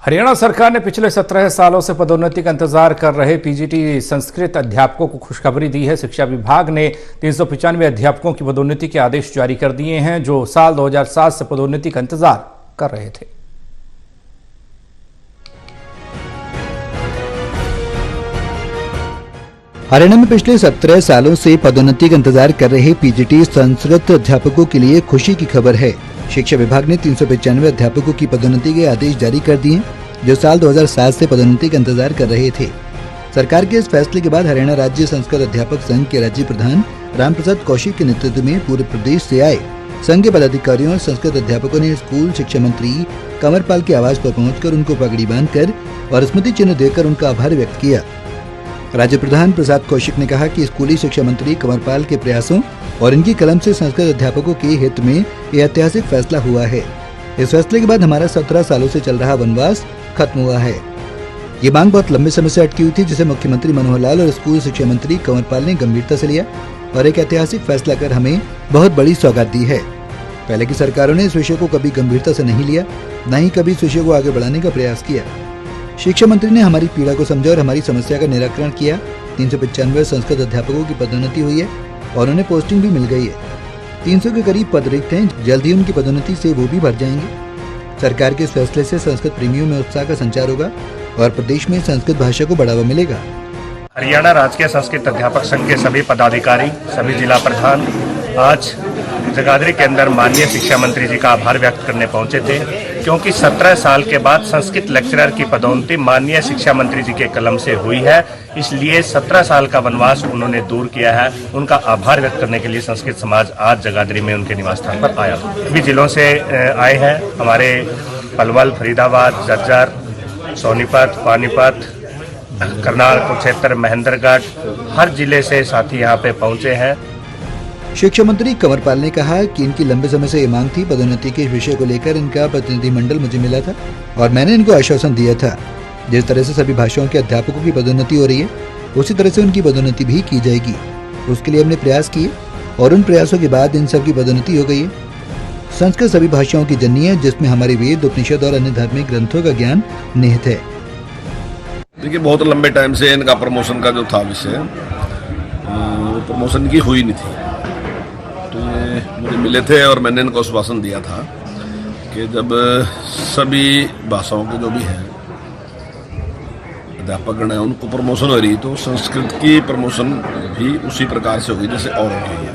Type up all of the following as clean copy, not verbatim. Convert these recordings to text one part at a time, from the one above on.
हरियाणा सरकार ने पिछले 17 सालों से पदोन्नति का इंतजार कर रहे पीजीटी संस्कृत अध्यापकों को खुशखबरी दी है। शिक्षा विभाग ने 395 अध्यापकों की पदोन्नति के आदेश जारी कर दिए हैं, जो साल 2007 से पदोन्नति का इंतजार कर रहे थे। हरियाणा में पिछले 17 सालों से पदोन्नति का इंतजार कर रहे पीजीटी संस्कृत अध्यापकों के लिए खुशी की खबर है। शिक्षा विभाग ने 395 अध्यापकों की पदोन्नति के आदेश जारी कर दिए, जो साल 2007 से पदोन्नति का इंतजार कर रहे थे। सरकार के इस फैसले के बाद हरियाणा राज्य संस्कृत अध्यापक संघ के राज्य प्रधान रामप्रसाद कौशिक के नेतृत्व में पूरे प्रदेश से आए संघ के पदाधिकारियों और संस्कृत अध्यापकों ने स्कूल शिक्षा मंत्री कंवरपाल के आवास पर पहुंचकर उनको पगड़ी बांधकर और स्मृति चिन्ह देकर उनका आभार व्यक्त किया। राज्य प्रधान प्रसाद कौशिक ने कहा कि स्कूली शिक्षा मंत्री कंवरपाल के प्रयासों और इनकी कलम से संस्कृत अध्यापकों के हित में यह ऐतिहासिक फैसला हुआ है। इस फैसले के बाद हमारा 17 सालों से चल रहा वनवास खत्म हुआ है। ये मांग बहुत लंबे समय से अटकी हुई थी, जिसे मुख्यमंत्री मनोहर लाल और स्कूल शिक्षा मंत्री कंवरपाल ने गंभीरता से लिया और एक ऐतिहासिक फैसला कर हमें बहुत बड़ी सौगात दी है। पहले की सरकारों ने इस विषय को कभी गंभीरता से नहीं लिया, न ही कभी इस विषय को आगे बढ़ाने का प्रयास किया। शिक्षा मंत्री ने हमारी पीड़ा को समझा और हमारी समस्या का निराकरण किया। 395 संस्कृत अध्यापकों की पदोन्नति हुई है और उन्हें पोस्टिंग भी मिल गई है। 300 के करीब पद रिक्त हैं, जल्द ही उनकी पदोन्नति से वो भी भर जाएंगे। सरकार के इस फैसले से संस्कृत प्रेमियों में उत्साह का संचार होगा और प्रदेश में संस्कृत भाषा को बढ़ावा मिलेगा। हरियाणा राजकीय संस्कृत अध्यापक संघ के सभी पदाधिकारी, सभी जिला प्रधान आज जगाधरी के अंदर माननीय शिक्षा मंत्री जी का आभार व्यक्त करने पहुंचे थे, क्योंकि 17 साल के बाद संस्कृत लेक्चरर की पदोन्नति माननीय शिक्षा मंत्री जी के कलम से हुई है। इसलिए 17 साल का वनवास उन्होंने दूर किया है। उनका आभार व्यक्त करने के लिए संस्कृत समाज आज जगाधरी में उनके निवास स्थान पर आया था। सभी जिलों से आए हैं, हमारे पलवल, फरीदाबाद, झज्जर, सोनीपत, पानीपत, करनाल, कुरुक्षेत्र, महेंद्रगढ़, हर जिले से साथी यहाँ पे पहुंचे हैं। शिक्षा मंत्री कंवरपाल ने कहा कि इनकी लंबे समय से ये मांग थी। पदोन्नति के विषय को लेकर इनका प्रतिनिधिमंडल मुझे मिला था और मैंने इनको आश्वासन दिया था, जिस तरह से सभी भाषाओं के अध्यापकों की पदोन्नति हो रही है, उसी तरह से उनकी पदोन्नति भी की जाएगी। उसके लिए हमने प्रयास किए और उन प्रयासों के बाद इन सब की पदोन्नति हो गई है। संस्कृत सभी भाषाओं की जननी है, जिसमें हमारे वेद, उपनिषद और अन्य धार्मिक ग्रंथों का ज्ञान निहित है। देखिए, बहुत लंबे टाइम से इनका प्रमोशन का जो था विषय, वो प्रमोशन की हुई नहीं थी। तो ये मुझे मिले थे और मैंने इनको आश्वासन दिया था कि जब सभी भाषाओं के जो भी हैं अध्यापकगण हैं उनको प्रमोशन हो रही, तो संस्कृत की प्रमोशन भी उसी प्रकार से होगी जैसे और की है।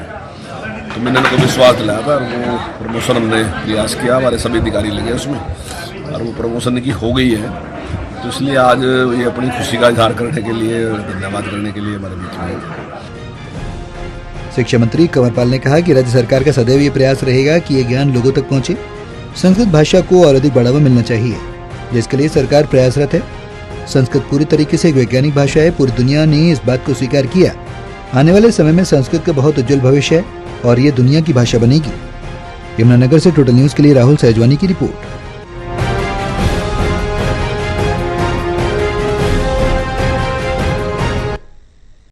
तो मैंने इनको विश्वास दिलाया था और वो प्रमोशन हमने प्रयास किया, हमारे सभी अधिकारी लगे उसमें और वो प्रमोशन की हो गई है। तो इसलिए आज ये अपनी खुशी का इजहार करने के लिए, धन्यवाद करने के लिए हमारे बीच में। शिक्षा मंत्री कंवरपाल ने कहा कि राज्य सरकार का सदैव ये प्रयास रहेगा कि ये ज्ञान लोगों तक पहुंचे। संस्कृत भाषा को और अधिक बढ़ावा मिलना चाहिए, जिसके लिए सरकार प्रयासरत है। संस्कृत पूरी तरीके से एक वैज्ञानिक भाषा है। पूरी दुनिया ने इस बात को स्वीकार किया। आने वाले समय में संस्कृत का बहुत उज्जवल भविष्य है और ये दुनिया की भाषा बनेगी। यमुनानगर से टोटल न्यूज के लिए राहुल सहजवानी की रिपोर्ट।